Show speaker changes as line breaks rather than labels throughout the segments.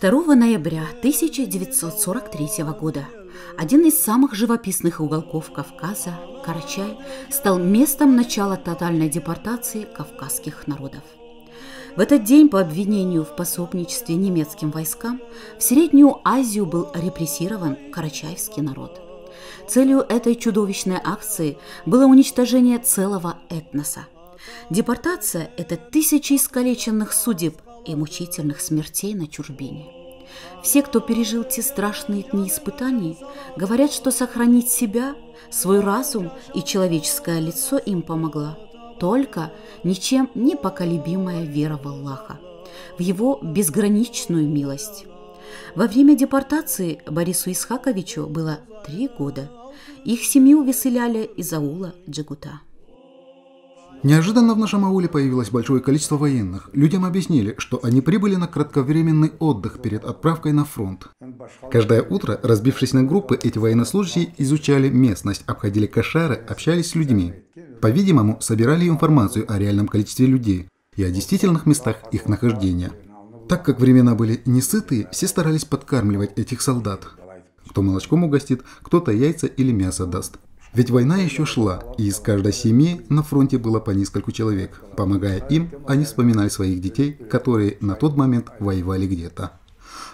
2 ноября 1943 года один из самых живописных уголков Кавказа, Карачай, стал местом начала тотальной депортации кавказских народов. В этот день по обвинению в пособничестве немецким войскам в Среднюю Азию был репрессирован карачаевский народ. Целью этой чудовищной акции было уничтожение целого этноса. Депортация – это тысячи искалеченных судеб и мучительных смертей на чужбине. Все, кто пережил те страшные дни испытаний, говорят, что сохранить себя, свой разум и человеческое лицо им помогла только ничем не поколебимая вера в Аллаха, в Его безграничную милость. Во время депортации Борису Исхаковичу было 3 года. Их семью выселяли из аула Джигута.
Неожиданно в нашем ауле появилось большое количество военных. Людям объяснили, что они прибыли на кратковременный отдых перед отправкой на фронт. Каждое утро, разбившись на группы, эти военнослужащие изучали местность, обходили кошары, общались с людьми. По-видимому, собирали информацию о реальном количестве людей и о действительных местах их нахождения. Так как времена были несытые, все старались подкармливать этих солдат. Кто молочком угостит, кто-то яйца или мясо даст. Ведь война еще шла, и из каждой семьи на фронте было по нескольку человек. Помогая им, они вспоминали своих детей, которые на тот момент воевали где-то.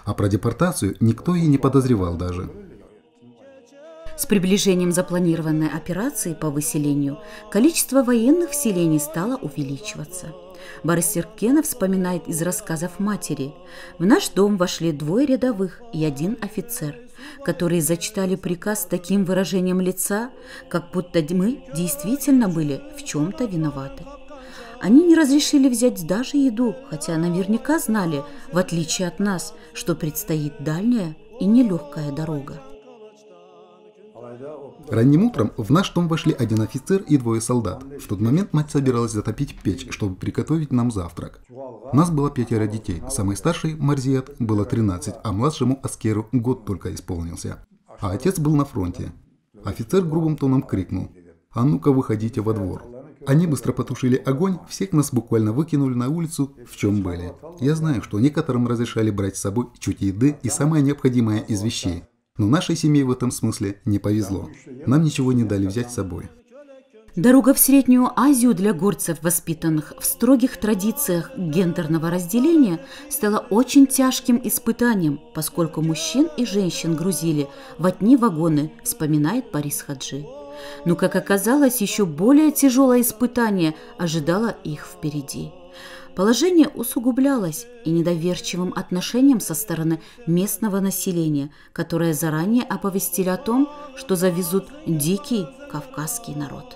А про депортацию никто и не подозревал даже.
С приближением запланированной операции по выселению количество военных в селении стало увеличиваться. Борис Эркенов вспоминает из рассказов матери: «В наш дом вошли 2 рядовых и 1 офицер, которые зачитали приказ с таким выражением лица, как будто мы действительно были в чем-то виноваты. Они не разрешили взять даже еду, хотя наверняка знали, в отличие от нас, что предстоит дальняя и нелегкая дорога».
Ранним утром в наш дом вошли 1 офицер и 2 солдат. В тот момент мать собиралась затопить печь, чтобы приготовить нам завтрак. У нас было 5 детей. Самый старший, Марзият, было 13, а младшему Аскеру год только исполнился. А отец был на фронте. Офицер грубым тоном крикнул: «А ну-ка, выходите во двор». Они быстро потушили огонь, всех нас буквально выкинули на улицу, в чем были. Я знаю, что некоторым разрешали брать с собой чуть еды и самое необходимое из вещей. Но нашей семье в этом смысле не повезло. Нам ничего не дали взять с собой.
Дорога в Среднюю Азию для горцев, воспитанных в строгих традициях гендерного разделения, стала очень тяжким испытанием, поскольку мужчин и женщин грузили в одни вагоны, вспоминает Борис Хаджи. Но, как оказалось, еще более тяжелое испытание ожидало их впереди. Положение усугублялось и недоверчивым отношением со стороны местного населения, которое заранее оповестили о том, что завезут дикий кавказский народ.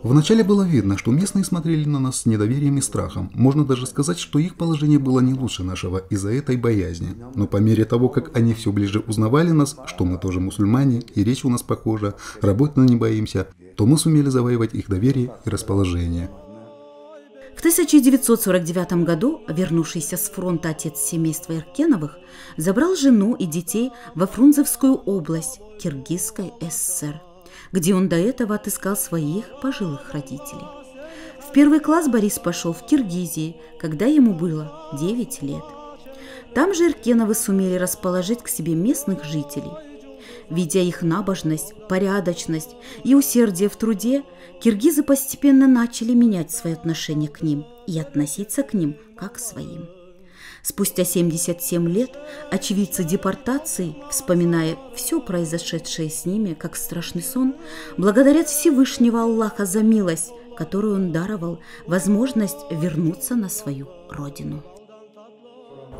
Вначале было видно, что местные смотрели на нас с недоверием и страхом. Можно даже сказать, что их положение было не лучше нашего из-за этой боязни. Но по мере того, как они все ближе узнавали нас, что мы тоже мусульмане, и речь у нас похожа, работать не боимся, то мы сумели завоевать их доверие и расположение.
В 1949 году вернувшийся с фронта отец семейства Эркеновых забрал жену и детей во Фрунзенскую область Киргизской ССР, где он до этого отыскал своих пожилых родителей. В 1 класс Борис пошел в Киргизии, когда ему было 9 лет. Там же Эркеновы сумели расположить к себе местных жителей. Видя их набожность, порядочность и усердие в труде, киргизы постепенно начали менять свои отношения к ним и относиться к ним как к своим. Спустя 77 лет очевидцы депортации, вспоминая все произошедшее с ними как страшный сон, благодарят Всевышнего Аллаха за милость, которую Он даровал, возможность вернуться на свою родину.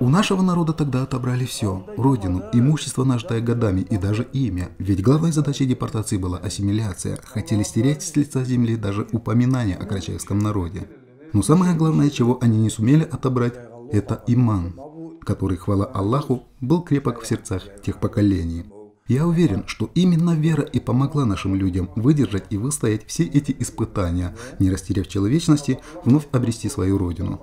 У нашего народа тогда отобрали все – родину, имущество, нажитое годами и даже имя. Ведь главной задачей депортации была ассимиляция. Хотели стереть с лица земли даже упоминание о карачаевском народе. Но самое главное, чего они не сумели отобрать – это иман, который, хвала Аллаху, был крепок в сердцах тех поколений. Я уверен, что именно вера и помогла нашим людям выдержать и выстоять все эти испытания, не растеряв человечности, вновь обрести свою родину.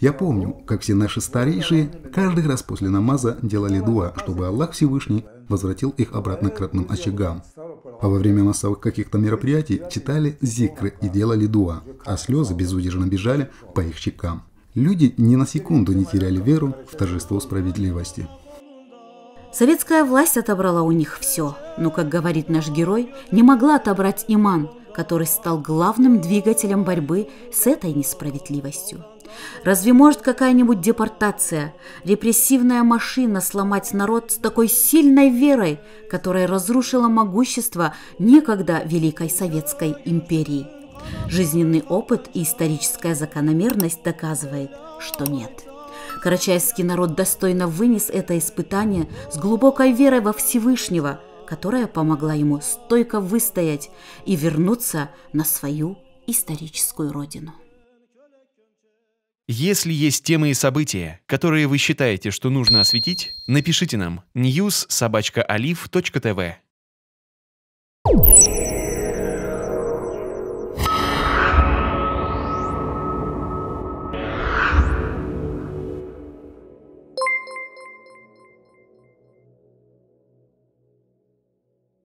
Я помню, как все наши старейшие каждый раз после намаза делали дуа, чтобы Аллах Всевышний возвратил их обратно к родным очагам. А во время массовых каких-то мероприятий читали зикры и делали дуа, а слезы безудержно бежали по их щекам. Люди ни на секунду не теряли веру в торжество справедливости.
Советская власть отобрала у них все, но, как говорит наш герой, не могла отобрать иман, который стал главным двигателем борьбы с этой несправедливостью. Разве может какая-нибудь депортация, репрессивная машина сломать народ с такой сильной верой, которая разрушила могущество некогда Великой Советской империи? Жизненный опыт и историческая закономерность доказывает, что нет. Карачаевский народ достойно вынес это испытание с глубокой верой во Всевышнего, которая помогла ему стойко выстоять и вернуться на свою историческую родину.
Если есть темы и события, которые вы считаете, что нужно осветить, напишите нам news@aliv.tv.